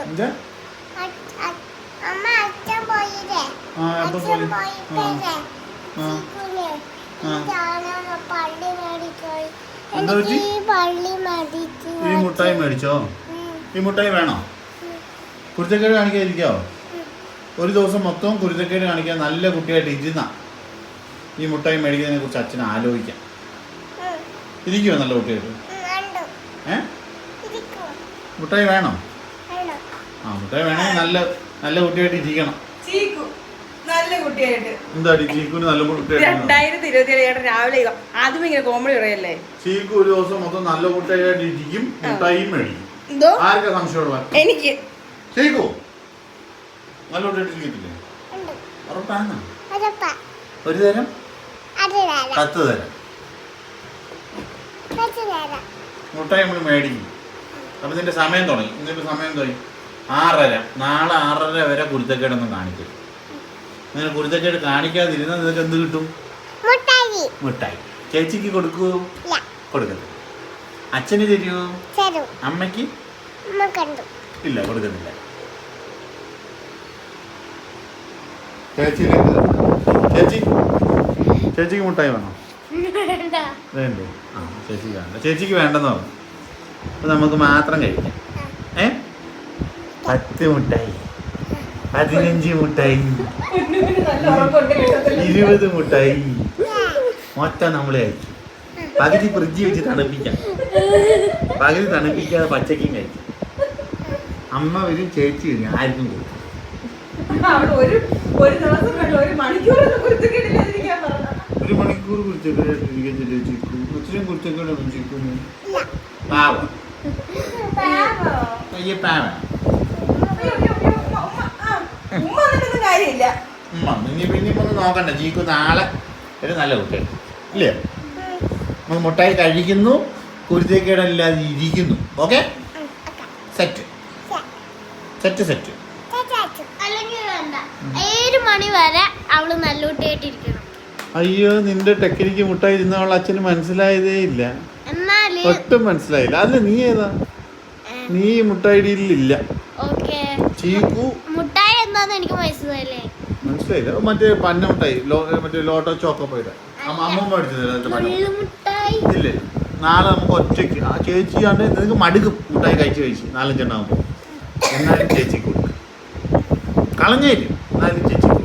എന്താ ഈ മുട്ടായി മേടിച്ചോ? ഈ മുട്ടായി വേണോ? കുരുത്തക്കേട് കാണിക്കാതിരിക്കാവോ? ഒരു ദിവസം മൊത്തം കുരുത്തക്കേട് കാണിക്കാൻ നല്ല കുട്ടിയായിട്ട് ഇരുന്ന ഈ മുട്ടായി മേടിക്കുന്നതിനെ കുറിച്ച് അച്ഛൻ ആലോചിക്കാം. ഇരിക്കുവോ നല്ല കുട്ടിയായിട്ട്? മുട്ടായി വേണോ? ആ മുട്ടായി വേണമെങ്കിൽ നല്ല നല്ല കുട്ടിയായിട്ട് ഇരിക്കണം. എന്താടി ചീക്കുന് നല്ല കുട്ടിയായിട്ട്? 2027 രാവിലെ ആദ്യം ഇങ്ങനെ കോമഡി പറയല്ലേ. ചീക്കു ഒരു ദിവസം മൊത്തം നല്ല കുട്ടിയായിട്ട് ഇരിക്കും, മുട്ടായിയും മേടിക്കും. ആർക്കാ സംശയമുള്ള? എനിക്ക്. ചീക്കു നല്ല കുട്ടിയായിട്ട് ഇരിക്കത്തില്ലേ? ഉറപ്പാണ്. ഒരു തരം 10 തരം മുട്ടായി നമ്മൾ മേടിക്കും. അപ്പൊ ഇതിന്റെ സമയം തുടങ്ങി. ഇന്നിപ്പോ സമയം തുടങ്ങി 6:30. നാളെ 6:30 വരെ കുരുത്തക്കേടൊന്നും കാണിക്കും. അങ്ങനെ കുരുത്തക്കേട് കാണിക്കാതിരുന്നാൽ നിനക്ക് എന്ത് കിട്ടും? മുട്ടായി. ചേച്ചിക്ക് കൊടുക്കൂ? കൊടുക്കത്തില്ല. അച്ഛന് തരുമോ? അമ്മയ്ക്ക് ഇല്ല, കൊടുക്കത്തില്ല. ചേച്ചിക്ക് മുട്ടായി വേണോ? വേണ്ടേ? ആ ചേച്ചിക്ക് വേണ്ട. ചേച്ചിക്ക് വേണ്ടെന്ന് പറഞ്ഞു. അപ്പൊ നമുക്ക് മാത്രം കഴിക്കാം. 10 മുട്ടായി, 15 മുട്ടായി, 20 മുട്ടായി മൊത്തം നമ്മൾ കഴിക്കും. പകുതി ഫ്രിഡ്ജ് വെച്ച് തണുപ്പിക്കാം, പകുതി തണുപ്പിക്കാതെ പച്ചക്കും കഴിക്കും. അമ്മ വരും, ചേച്ചി വരും, ആർക്കും കൊടുക്കും. ഒരു മണിക്കൂർ കുരുത്തക്കേടില്ലാതിരിക്കത്തില്ല ചേച്ചിക്കും. ഒത്തിരി കുരുത്തക്കേടൊന്നും ചേക്കുന്നു. പാവം. അയ്യേ പാവം. പിന്നെ നോക്കണ്ട. ചീക്കു നാളെ ഒരു നല്ല കുട്ടിയാണ് ഇല്ലേ? നമുക്ക് മുട്ടായി കഴിക്കുന്നു, കുരുത്തക്കേടല്ലാതെ ഇരിക്കുന്നു. ഓക്കെ? Set set set. 7 മണി വരെ അവള് നല്ല കുട്ടിയായിട്ടിരിക്കണം. അയ്യോ, നിന്റെ ടെക്നിക്ക് മുട്ടായി തിന്നവൾ അച്ഛന് മനസ്സിലായതേ ഇല്ല. ഒട്ടും മനസ്സിലായില്ല. അല്ല നീ ഏതാ? നീ മുട്ടായിടിയിലില്ല. ചീക്കു മുട്ടായി എന്താന്ന് എനിക്ക് മനസ്സിലായില്ലേ? മനസ്സിലായില്ല. മറ്റേ പന്ന മുട്ടായി, മറ്റേ ലോട്ടോ ചോക്കോ പോയിട്ട് അമ്മ മേടിച്ചത് ഇല്ലേ? നാളെ നമുക്ക് ഒറ്റയ്ക്ക് ആ ചേച്ചിയാണ്ട് നിനക്ക് മടുക്കും മുട്ടായി കഴിച്ച് 4-5 എണ്ണാകുമ്പോൾ. എന്നാലും ചേച്ചിക്ക് കൊടുക്കും. കളഞ്ഞേരും, എന്നാലും ചേച്ചിക്ക്